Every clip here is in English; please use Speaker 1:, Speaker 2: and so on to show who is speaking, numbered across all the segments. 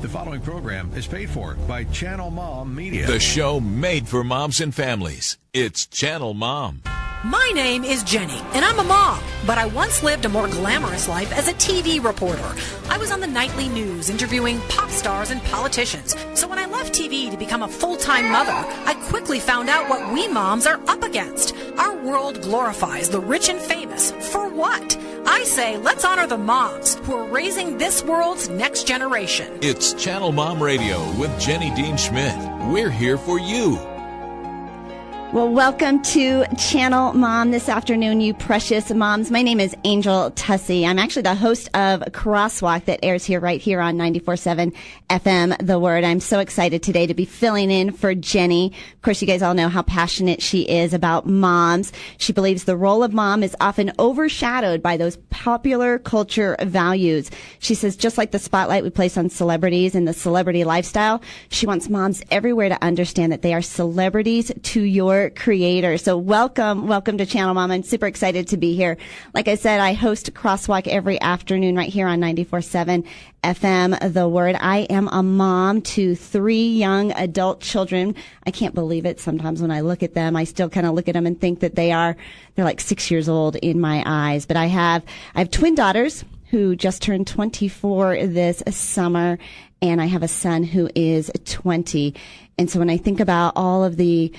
Speaker 1: The following program is paid for by ChannelMom Media.
Speaker 2: The show made for moms and families. It's ChannelMom.
Speaker 3: My name is Jenny, and I'm a mom, but I once lived a more glamorous life as a TV reporter. I was on the nightly news interviewing pop stars and politicians. So when I left TV to become a full-time mother, I quickly found out what we moms are up against. Our world glorifies the rich and famous. For what? I say let's honor the moms who are raising this world's next generation.
Speaker 2: It's Channel Mom Radio with Jenny Dean Schmidt. We're here for you.
Speaker 4: Well, welcome to Channel Mom this afternoon, you precious moms. My name is Angel Tuccy. I'm actually the host of Crosswalk that airs right here on 94.7 FM, The Word. I'm so excited today to be filling in for Jenny. Of course, you guys all know how passionate she is about moms. She believes the role of mom is often overshadowed by those popular culture values. She says just like the spotlight we place on celebrities and the celebrity lifestyle, she wants moms everywhere to understand that they are celebrities to your creator. So welcome to Channel Mom. I'm super excited to be here. Like I said, I host Crosswalk every afternoon right here on 94.7 FM, The Word. I am a mom to 3 young adult children. I can't believe it. Sometimes when I look at them, I still kind of look at them and think that they're like 6 years old in my eyes. But I have twin daughters who just turned 24 this summer, and I have a son who is 20. And so when I think about all of the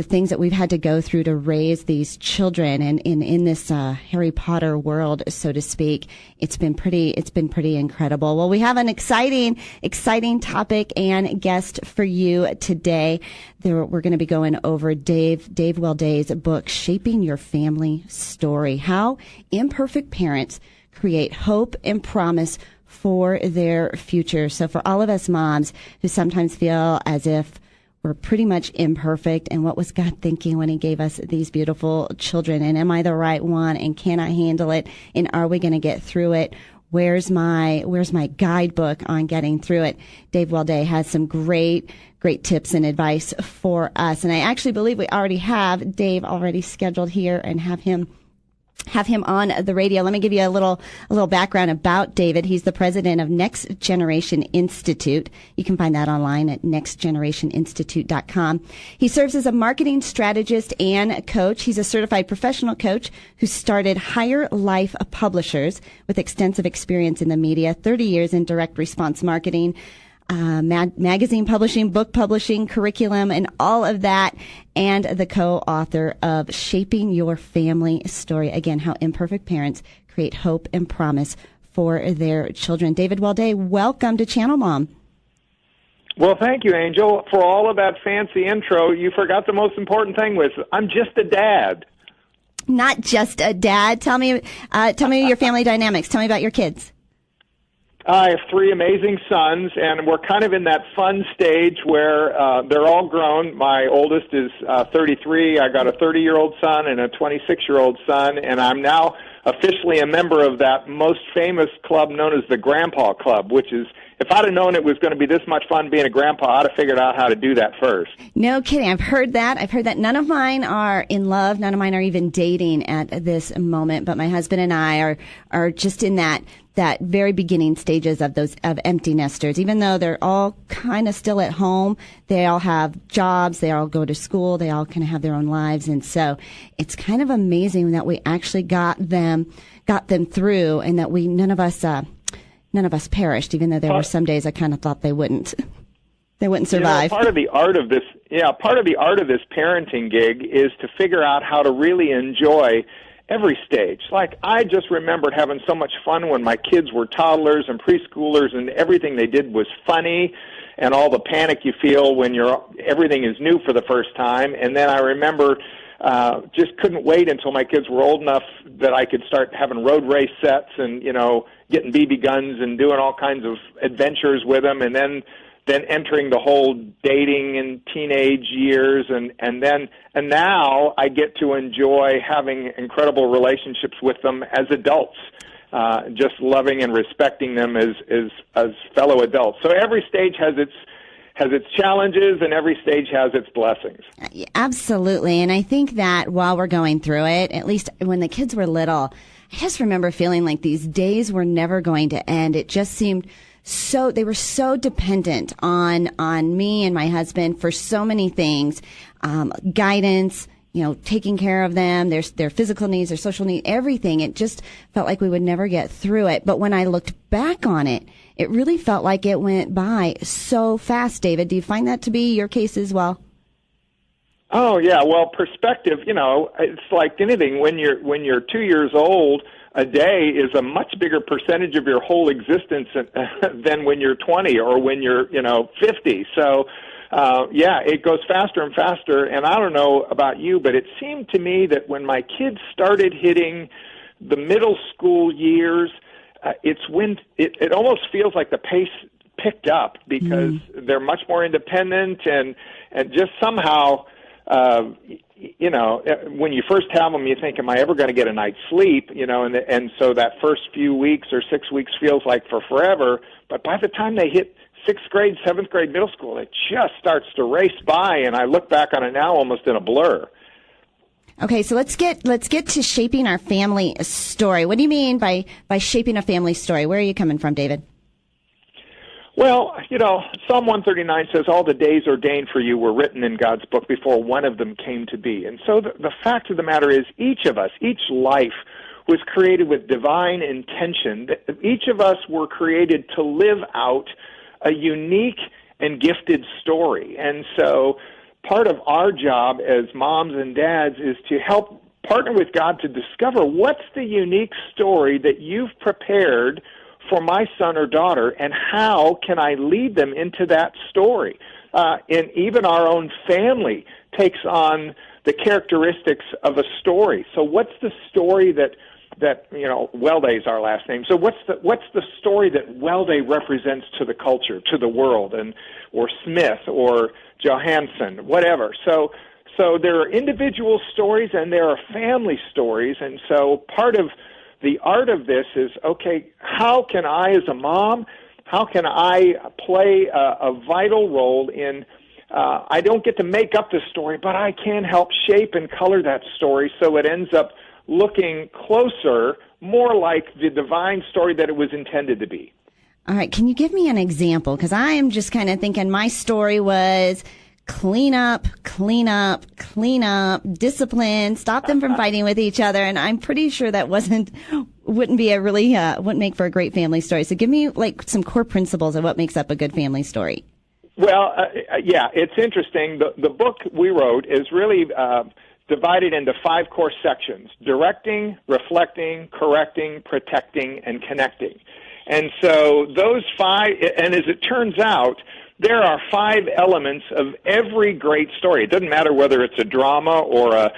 Speaker 4: things that we've had to go through to raise these children and in this Harry Potter world, so to speak, it's been pretty incredible. Well, we have an exciting topic and guest for you today. We're going to be going over Dave Welday's book, Shaping Your Family Story: How Imperfect Parents Create Hope and Promise for Their Future. So for all of us moms who sometimes feel as if we're pretty much imperfect, and what was God thinking when he gave us these beautiful children? And am I the right one? And can I handle it? And are we going to get through it? Where's my guidebook on getting through it? Dave Welday has some great tips and advice for us. And I actually believe we already have Dave already scheduled here and have him on the radio. Let me give you a little background about David. He's the president of Next Generation Institute. You can find that online at nextgenerationinstitute.com. He serves as a marketing strategist and coach. He's a certified professional coach who started Higher Life Publishers with extensive experience in the media, 30 years in direct response marketing, magazine publishing, book publishing, curriculum, and all of that, and the co-author of Shaping Your Family Story. Again, How Imperfect Parents Create Hope and Promise for Their Children. David Welday, welcome to Channel Mom.
Speaker 5: Well, thank you, Angel. For all of that fancy intro, you forgot the most important thing was I'm just a dad.
Speaker 4: Not just a dad. Tell me your family dynamics. Tell me about your kids.
Speaker 5: I have 3 amazing sons, and we're kind of in that fun stage where they're all grown. My oldest is 33. I got a 30-year-old son and a 26-year-old son, and I'm now officially a member of that most famous club known as the Grandpa Club, which is, if I'd have known it was going to be this much fun being a grandpa, I'd have figured out how to do that first.
Speaker 4: No kidding. I've heard that. None of mine are in love. None of mine are even dating at this moment, but my husband and I are just in that very beginning stages of empty nesters. Even though they're all kind of still at home, they all have jobs, they all go to school, they all kind of have their own lives. And so it's kind of amazing that we actually got them through, and that none of us perished, even though there were some days I kind of thought they wouldn't survive.
Speaker 5: Part of the art of this parenting gig is to figure out how to really enjoy every stage. Like, I just remembered having so much fun when my kids were toddlers and preschoolers, and everything they did was funny, and all the panic you feel when everything is new for the first time. And then I remember just couldn't wait until my kids were old enough that I could start having road race sets and, getting BB guns and doing all kinds of adventures with them, and then entering the whole dating and teenage years, and now I get to enjoy having incredible relationships with them as adults, just loving and respecting them as fellow adults. So every stage has its challenges, and every stage has its blessings.
Speaker 4: Absolutely. And I think that while we're going through it, at least when the kids were little, I just remember feeling like these days were never going to end. It just seemed they were so dependent on me and my husband for so many things, guidance, taking care of them, their physical needs, their social needs, everything. It just felt like we would never get through it. But when I looked back on it, it really felt like it went by so fast. David, do you find that to be your case as well?
Speaker 5: Oh yeah, well, perspective, it's like anything. When you're 2 years old, a day is a much bigger percentage of your whole existence than when you're 20 or when you're 50. So it goes faster and faster. And I don't know about you, but it seemed to me that when my kids started hitting the middle school years, it's when it almost feels like the pace picked up because they're much more independent and just somehow. When you first have them, you think, am I ever going to get a night's sleep? And so that first few weeks or 6 weeks feels like for forever. But by the time they hit 6th grade, 7th grade, middle school, it just starts to race by. And I look back on it now almost in a blur.
Speaker 4: Okay, so let's get to shaping our family story. What do you mean by shaping a family story? Where are you coming from, David?
Speaker 5: Well, Psalm 139 says all the days ordained for you were written in God's book before one of them came to be. And so the fact of the matter is each of us, each life was created with divine intention. Each of us were created to live out a unique and gifted story. And so part of our job as moms and dads is to help partner with God to discover what's the unique story that you've prepared for my son or daughter, and how can I lead them into that story? And even our own family takes on the characteristics of a story. So what's the story that Welday is our last name. So what's the story that Welday represents to the culture, to the world, or Smith or Johansson, whatever. So there are individual stories and there are family stories, and so part of the art of this is, okay, how can I as a mom, how can I play a vital role in, I don't get to make up the story, but I can help shape and color that story so it ends up looking closer, more like the divine story that it was intended to be.
Speaker 4: All right, can you give me an example? Because I am just kind of thinking my story was clean up, discipline, stop them from fighting with each other. And I'm pretty sure that wouldn't make for a great family story. So give me some core principles of what makes up a good family story.
Speaker 5: Well, it's interesting. The book we wrote is really divided into 5 core sections: directing, reflecting, correcting, protecting, and connecting. And so those 5, and as it turns out, there are 5 elements of every great story. It doesn't matter whether it's a drama or a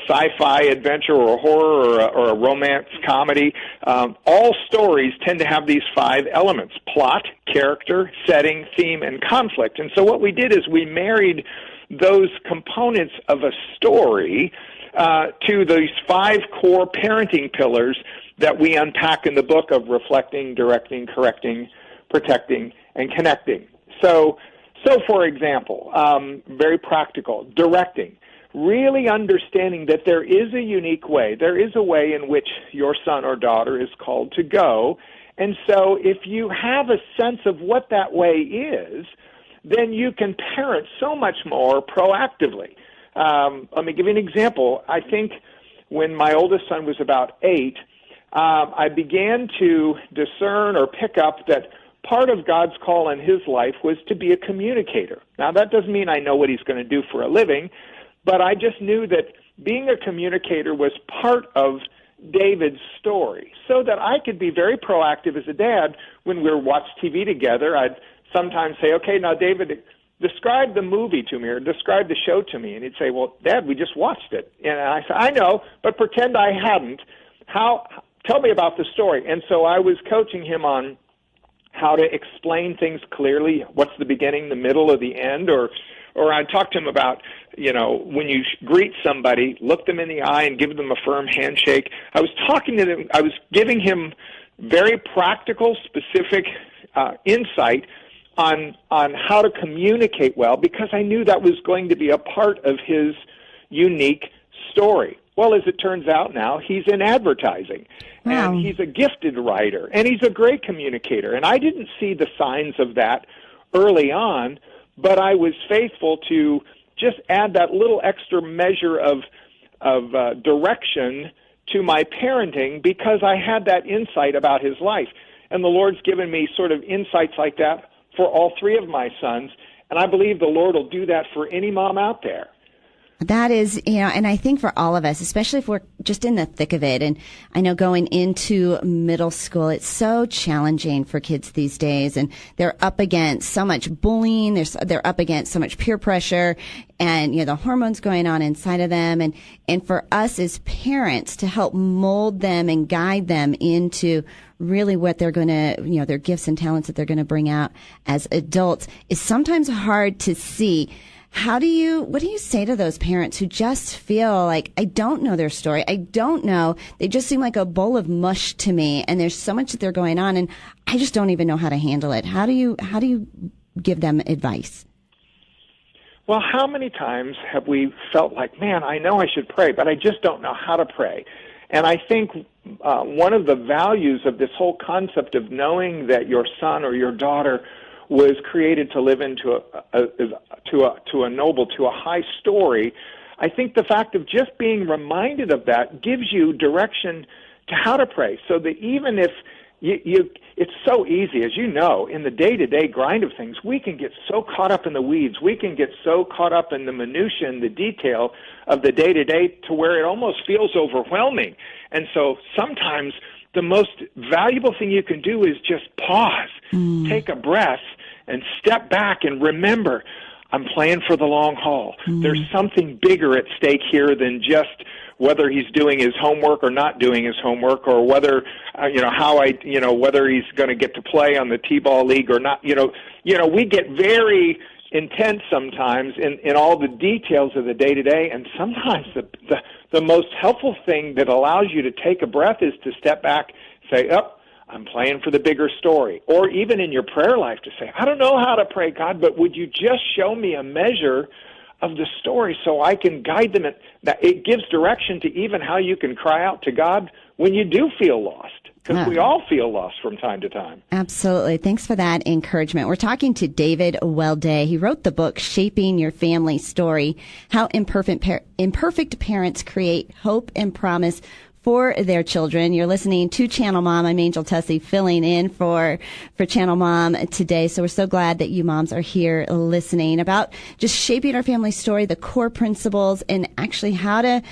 Speaker 5: sci-fi adventure or a horror or a romance comedy. All stories tend to have these 5 elements: plot, character, setting, theme, and conflict. And so what we did is we married those components of a story to these 5 core parenting pillars that we unpack in the book of reflecting, directing, correcting, protecting, and connecting. So for example, very practical, directing, really understanding that there is a unique way. There is a way in which your son or daughter is called to go. And so if you have a sense of what that way is, then you can parent so much more proactively. Let me give you an example. I think when my oldest son was about 8, I began to discern or pick up that part of God's call in his life was to be a communicator. Now, that doesn't mean I know what he's going to do for a living, but I just knew that being a communicator was part of David's story, so that I could be very proactive as a dad. When we watch TV together, I'd sometimes say, okay, now, David, describe the movie to me or describe the show to me. And he'd say, well, Dad, we just watched it. And I said, I know, but pretend I hadn't. Tell me about the story. And so I was coaching him on how to explain things clearly. What's the beginning, the middle, or the end? Or I talked to him about, when you greet somebody, look them in the eye and give them a firm handshake. I was talking to them. I was giving him very practical, specific insight on how to communicate well, because I knew that was going to be a part of his unique story. Well, as it turns out now, he's in advertising.
Speaker 4: Wow.
Speaker 5: And he's a gifted writer, and he's a great communicator. And I didn't see the signs of that early on, but I was faithful to just add that little extra measure of direction to my parenting because I had that insight about his life. And the Lord's given me sort of insights like that for all three of my sons, and I believe the Lord will do that for any mom out there.
Speaker 4: That is, and I think for all of us, especially if we're just in the thick of it, and I know going into middle school, it's so challenging for kids these days, and they're up against so much bullying, they're up against so much peer pressure, and, the hormones going on inside of them, and for us as parents to help mold them and guide them into really what they're going to, their gifts and talents that they're going to bring out as adults is sometimes hard to see. What do you say to those parents who just feel like, I don't know their story, I don't know, they just seem like a bowl of mush to me, and there's so much that they're going on, and I just don't even know how to handle it? How do you give them advice?
Speaker 5: Well, how many times have we felt like, man, I know I should pray, but I just don't know how to pray? And I think one of the values of this whole concept of knowing that your son or your daughter was created to live into a noble, to a high story, I think the fact of just being reminded of that gives you direction to how to pray. So that even if it's so easy, as you know, in the day-to-day grind of things, we can get so caught up in the weeds, we can get so caught up in the minutia and the detail of the day-to-day to where it almost feels overwhelming. And so sometimes the most valuable thing you can do is just pause, take a breath, and step back and remember, I'm playing for the long haul. There's something bigger at stake here than just whether he's doing his homework or not doing his homework, or whether whether he's going to get to play on the T-ball league or not. We get very intense sometimes in all the details of the day-to-day, and sometimes the most helpful thing that allows you to take a breath is to step back, say, I'm playing for the bigger story. Or even in your prayer life to say, I don't know how to pray, God, but would you just show me a measure of the story so I can guide them? It gives direction to even how you can cry out to God when you do feel lost. Because we all feel lost from time to time.
Speaker 4: Absolutely. Thanks for that encouragement. We're talking to David Welday. He wrote the book, Shaping Your Family Story, How Imperfect Parents Create Hope and Promise for their children. You're listening to Channel Mom. I'm Angel Tuccy, filling in for Channel Mom today. So we're so glad that you moms are here listening about just shaping our family story, the core principles, and actually how to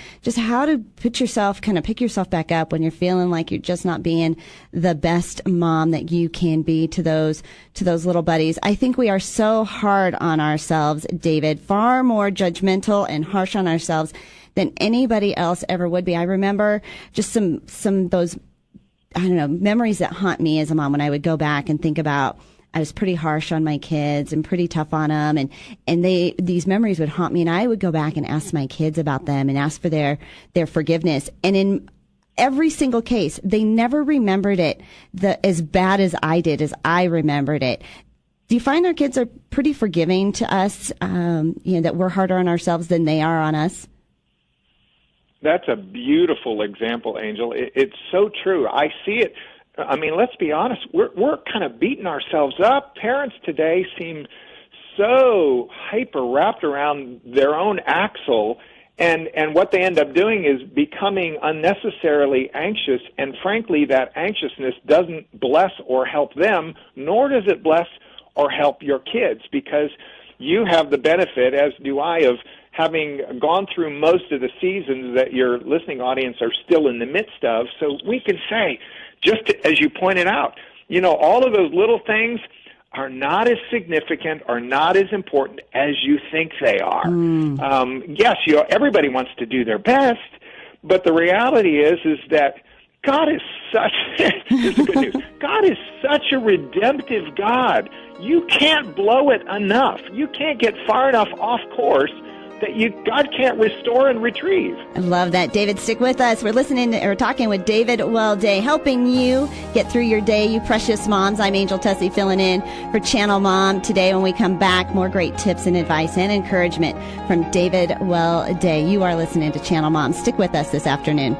Speaker 4: pick yourself back up when you're feeling like you're just not being the best mom that you can be to those little buddies. I think we are so hard on ourselves, David, far more judgmental and harsh on ourselves than anybody else ever would be. I remember just some of those, memories that haunt me as a mom when I would go back and think about, I was pretty harsh on my kids and pretty tough on them, and these memories would haunt me, and I would go back and ask my kids about them and ask for their forgiveness. And in every single case, they never remembered it as bad as I did, as I remembered it. Do you find our kids are pretty forgiving to us, that we're harder on ourselves than they are on us?
Speaker 5: That's a beautiful example, Angel. It's so true. I see it. I mean, let's be honest. We're kind of beating ourselves up. Parents today seem so hyper wrapped around their own axle, and what they end up doing is becoming unnecessarily anxious, and frankly, that anxiousness doesn't bless or help them, nor does it bless or help your kids, because you have the benefit, as do I, of having gone through most of the seasons that your listening audience are still in the midst of. So we can say, just as you pointed out, all of those little things are not as significant or not as important as you think they are. Yes, everybody wants to do their best, but the reality is that God is such, here's the good news, God is such a redemptive God. You can't blow it enough. You can't get far enough off course that God can't restore and retrieve.
Speaker 4: I love that. David, stick with us. We're talking with David Welday, helping you get through your day, you precious moms. I'm Angel Tuccy, filling in for Channel Mom today. When we come back, more great tips and advice and encouragement from David Welday. You are listening to Channel Mom. Stick with us this afternoon.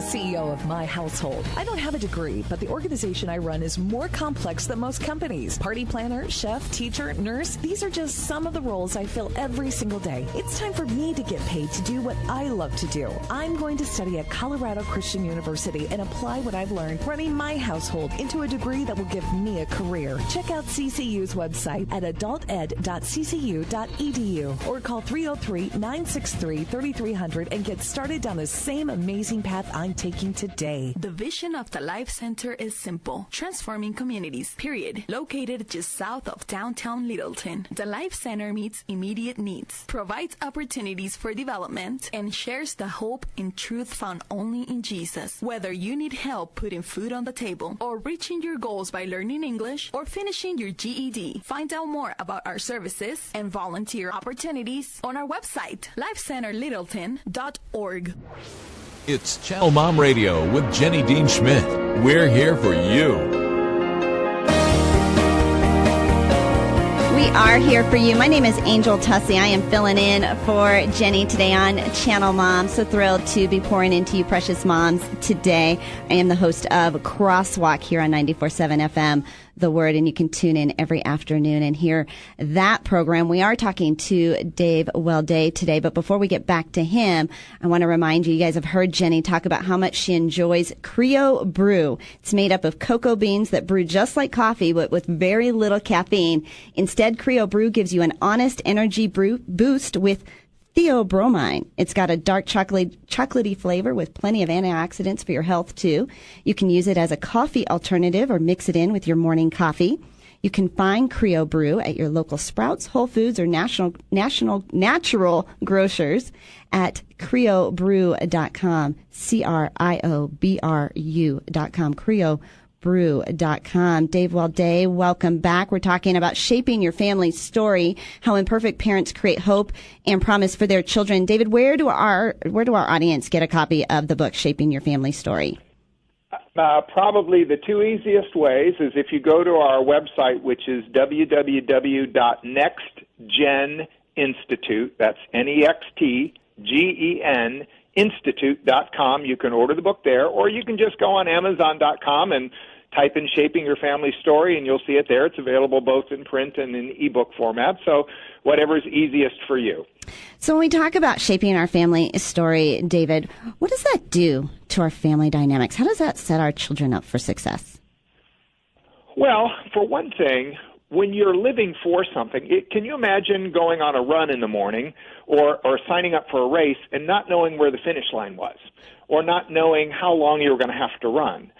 Speaker 6: CEO of my household. I don't have a degree, but the organization I run is more complex than most companies. Party planner, chef, teacher, nurse, these are just some of the roles I fill every single day. It's time for me to get paid to do what I love to do. I'm going to study at Colorado Christian University and apply what I've learned running my household into a degree that will give me a career. Check out CCU's website at adulted.ccu.edu or call 303-963-3300 and get started down the same amazing path I'm taking today.
Speaker 7: The vision of the Life Center is simple: transforming communities, period. Located just south of downtown Littleton, the Life Center meets immediate needs, provides opportunities for development, and shares the hope and truth found only in Jesus. Whether you need help putting food on the table, or reaching your goals by learning English, or finishing your GED, find out more about our services and volunteer opportunities on our website, lifecenterlittleton.org.
Speaker 2: It's Channel Mom Radio with Jenny Dean Schmidt. We're here for you.
Speaker 4: We are here for you. My name is Angel Tuccy. I am filling in for Jenny today on Channel Mom. So thrilled to be pouring into you precious moms today. I am the host of Crosswalk here on 94.7 FM. The Word, and you can tune in every afternoon and hear that program. We are talking to Dave Welday today, but before we get back to him, I want to remind you, you guys have heard Jenny talk about how much she enjoys Creo Brew. It's made up of cocoa beans that brew just like coffee, but with very little caffeine. Instead, Creo Brew gives you an honest energy boost with theobromine. It's got a dark chocolatey flavor with plenty of antioxidants for your health, too. You can use it as a coffee alternative or mix it in with your morning coffee. You can find Creo Brew at your local Sprouts, Whole Foods, or natural grocers at creobrew.com, CRIOBRU.com, creobrew.com. Dave Welday, welcome back. We're talking about shaping your family's story, how imperfect parents create hope and promise for their children. David, where do our audience get a copy of the book, Shaping Your Family Story?
Speaker 5: Probably the two easiest ways is if you go to our website, which is www.nextgeninstitute, that's NEXTGEN, institute.com. You can order the book there, or you can just go on Amazon.com and type in Shaping Your Family Story, and you'll see it there. It's available both in print and in ebook format, so whatever's easiest for you.
Speaker 4: So when we talk about shaping our family story, David, what does that do to our family dynamics? How does that set our children up for success?
Speaker 5: Well, for one thing, when you're living for something, can you imagine going on a run in the morning or signing up for a race and not knowing where the finish line was, or not knowing how long you were going to have to run?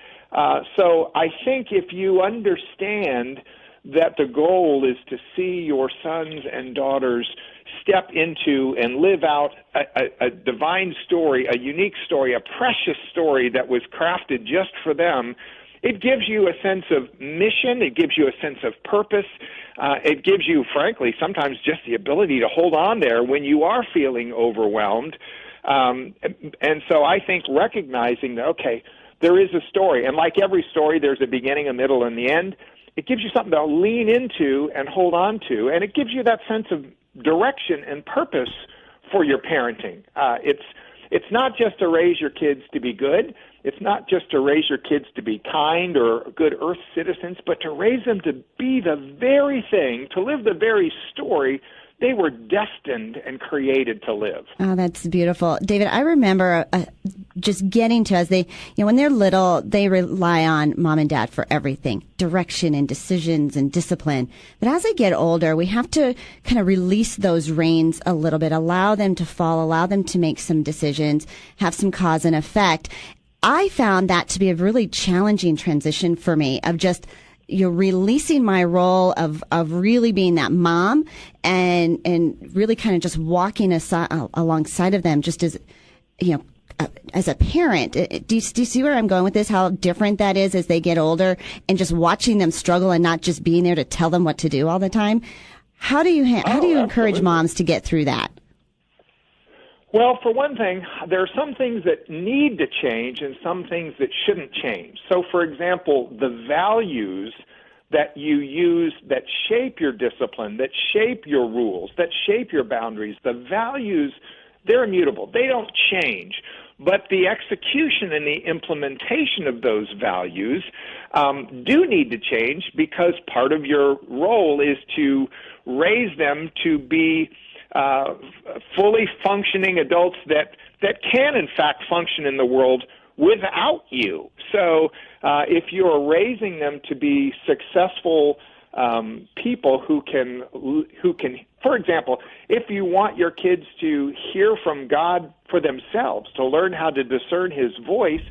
Speaker 5: So I think if you understand that the goal is to see your sons and daughters step into and live out a divine story, a unique story, a precious story that was crafted just for them, it gives you a sense of mission. It gives you a sense of purpose. It gives you, frankly, sometimes just the ability to hold on there when you are feeling overwhelmed. And so I think recognizing that, okay, there is a story, and like every story, there's a beginning, a middle, and the end. It gives you something to lean into and hold on to, and it gives you that sense of direction and purpose for your parenting. It's not just to raise your kids to be good. It's not just to raise your kids to be kind or good earth citizens, but to raise them to be the very thing, to live the very story they were destined and created to live.
Speaker 4: Oh, that's beautiful. David, I remember just getting to, as they, when they're little, they rely on mom and dad for everything, direction and decisions and discipline. But as they get older, we have to kind of release those reins a little bit, allow them to fall, allow them to make some decisions, have some cause and effect. I found that to be a really challenging transition for me, of just releasing my role of really being that mom and really kind of just walking alongside of them, just as, as a parent. Do you see where I'm going with this? How different that is as they get older, and just watching them struggle and not just being there to tell them what to do all the time. How do you encourage
Speaker 5: absolutely.
Speaker 4: moms to get through that?
Speaker 5: Well, for one thing, there are some things that need to change and some things that shouldn't change. So, for example, the values that you use that shape your discipline, that shape your rules, that shape your boundaries, the values, they're immutable. They don't change. But the execution and the implementation of those values do need to change, because part of your role is to raise them to be fully functioning adults that can, in fact, function in the world without you. So if you're raising them to be successful people who can, for example, if you want your kids to hear from God for themselves, to learn how to discern His voice,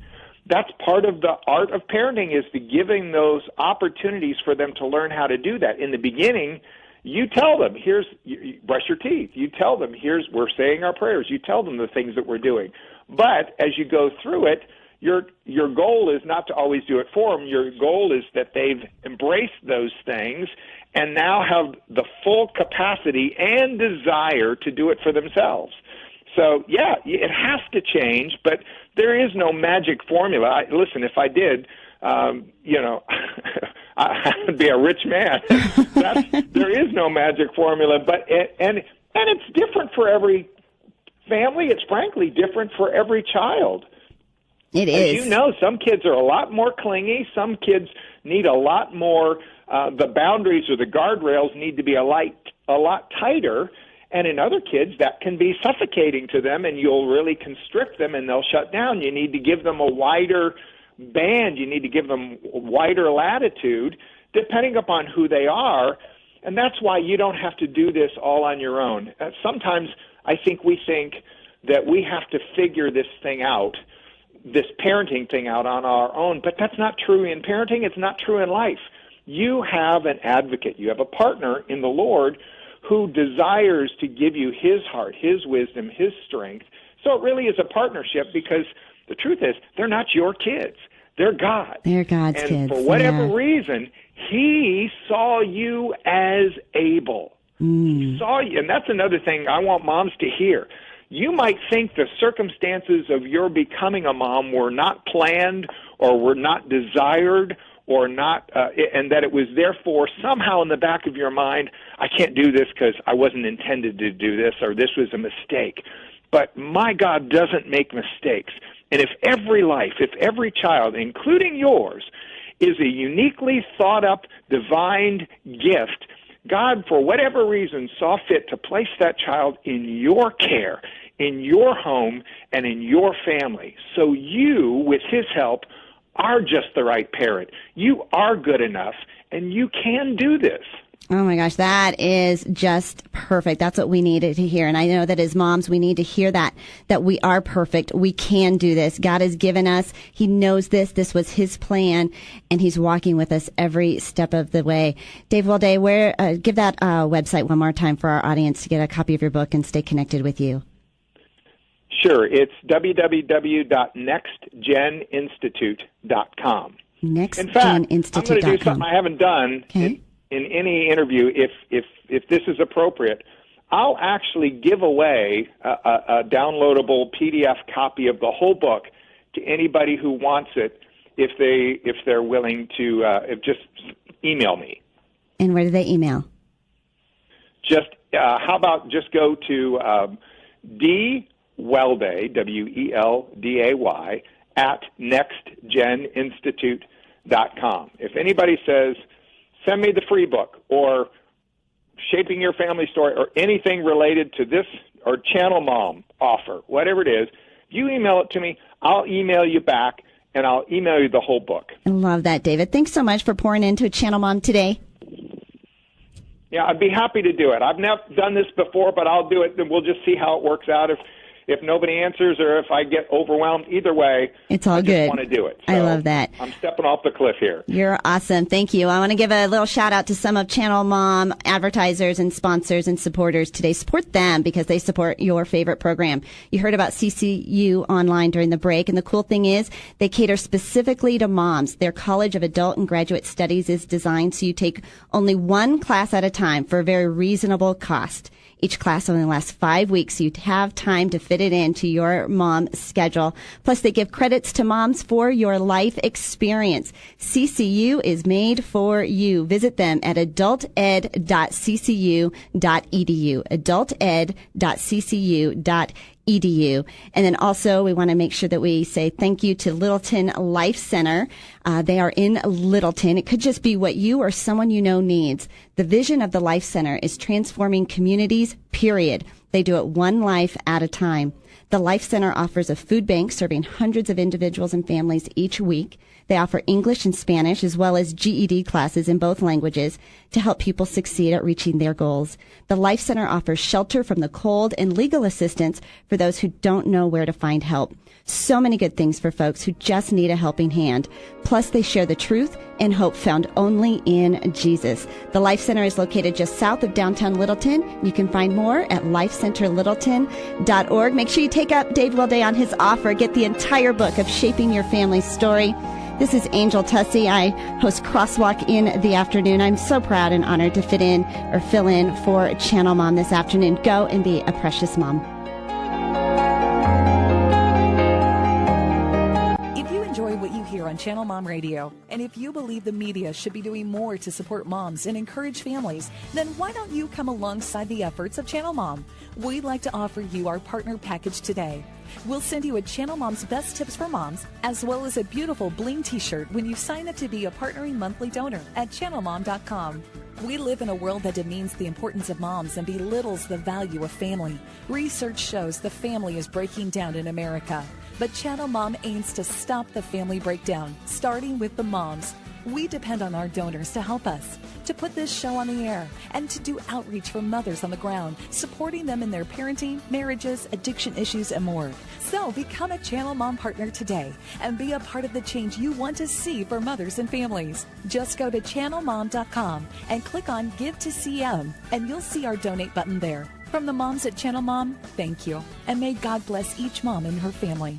Speaker 5: that's part of the art of parenting, is to giving those opportunities for them to learn how to do that. In the beginning, you tell them, you brush your teeth. You tell them, we're saying our prayers. You tell them the things that we're doing. But as you go through it, your goal is not to always do it for them. Your goal is that they've embraced those things and now have the full capacity and desire to do it for themselves. So, yeah, it has to change, but there is no magic formula. Listen, if I did, I would be a rich man. There is no magic formula, and it's different for every family. It's frankly different for every child.
Speaker 4: It is.
Speaker 5: As you know, some kids are a lot more clingy. Some kids need a lot more. The boundaries or the guardrails need to be a lot tighter. And in other kids, that can be suffocating to them, and you'll really constrict them, and they'll shut down. You need to give them a wider band. You need to give them wider latitude, depending upon who they are. And that's why you don't have to do this all on your own. Sometimes I think we think that we have to figure this thing out, this parenting thing out on our own, but that's not true in parenting. It's not true in life. You have an advocate. You have a partner in the Lord who desires to give you His heart, His wisdom, His strength. So it really is a partnership, because the truth is, they're not your kids. They're God.
Speaker 4: They're God's kids.
Speaker 5: And for whatever reason, He saw you as able. He saw you. And that's another thing I want moms to hear. You might think the circumstances of your becoming a mom were not planned or were not desired or not, and that it was therefore somehow in the back of your mind, I can't do this because I wasn't intended to do this, or this was a mistake. But my God doesn't make mistakes. And if every child, including yours, is a uniquely thought-up divine gift, God, for whatever reason, saw fit to place that child in your care, in your home, and in your family. So you, with His help, are just the right parent. You are good enough, and you can do this.
Speaker 4: Oh my gosh, that is just perfect. That's what we needed to hear. And I know that as moms, we need to hear that we are perfect. We can do this. God has given us. He knows this. This was His plan, and He's walking with us every step of the way. Dave Welday, give that website one more time for our audience to get a copy of your book and stay connected with you.
Speaker 5: Sure. It's www.nextgeninstitute.com. In fact, I'm going to do something I haven't done in any interview. If this is appropriate, I'll actually give away a downloadable PDF copy of the whole book to anybody who wants it, if they're willing to just email me.
Speaker 4: And where do they email?
Speaker 5: Just how about just go to Welday, Welday, at nextgeninstitute.com. If anybody says, send me the free book, or Shaping Your Family Story, or anything related to this, or ChannelMom offer, whatever it is, you email it to me, I'll email you back, and I'll email you the whole book.
Speaker 4: I love that, David. Thanks so much for pouring into ChannelMom today.
Speaker 5: Yeah, I'd be happy to do it. I've never done this before, but I'll do it, and we'll just see how it works out. if nobody answers or if I get overwhelmed. Either way,
Speaker 4: it's all
Speaker 5: I
Speaker 4: good.
Speaker 5: just want to do it. So
Speaker 4: I love that.
Speaker 5: I'm stepping off the cliff here.
Speaker 4: You're awesome. Thank you. I want to give a little shout out to some of Channel Mom advertisers and sponsors and supporters today. Support them because they support your favorite program. You heard about CCU Online during the break, and the cool thing is they cater specifically to moms. Their College of Adult and Graduate Studies is designed so you take only one class at a time for a very reasonable cost. Each class only lasts 5 weeks, so you have time to fit it into your mom schedule. Plus, they give credits to moms for your life experience. CCU is made for you. Visit them at adulted.ccu.edu. adulted.ccu.edu. And then also, we want to make sure that we say thank you to Littleton Life Center. They are in Littleton. It could just be what you or someone you know needs. The vision of the Life Center is transforming communities, period. They do it one life at a time. The Life Center offers a food bank serving hundreds of individuals and families each week. They offer English and Spanish as well as GED classes in both languages to help people succeed at reaching their goals. The Life Center offers shelter from the cold and legal assistance for those who don't know where to find help. So many good things for folks who just need a helping hand. Plus, they share the truth and hope found only in Jesus. The Life Center is located just south of downtown Littleton. You can find more at lifecenterlittleton.org. Make sure you take up Dave Welday on his offer. Get the entire book of Shaping Your Family's Story. This is Angel Tuccy. I host Crosswalk in the afternoon. I'm so proud and honored to fill in for Channel Mom this afternoon. Go and be a precious mom.
Speaker 6: On Channel Mom Radio. And if you believe the media should be doing more to support moms and encourage families, then why don't you come alongside the efforts of Channel Mom? We'd like to offer you our partner package today. We'll send you a Channel Mom's Best Tips for Moms, as well as a beautiful bling t-shirt when you sign up to be a partnering monthly donor at ChannelMom.com. We live in a world that demeans the importance of moms and belittles the value of family. Research shows the family is breaking down in America. But Channel Mom aims to stop the family breakdown, starting with the moms. We depend on our donors to help us, to put this show on the air, and to do outreach for mothers on the ground, supporting them in their parenting, marriages, addiction issues, and more. So become a Channel Mom partner today and be a part of the change you want to see for mothers and families. Just go to ChannelMom.com and click on Give to CM, and you'll see our donate button there. From the moms at Channel Mom, thank you. And may God bless each mom and her family.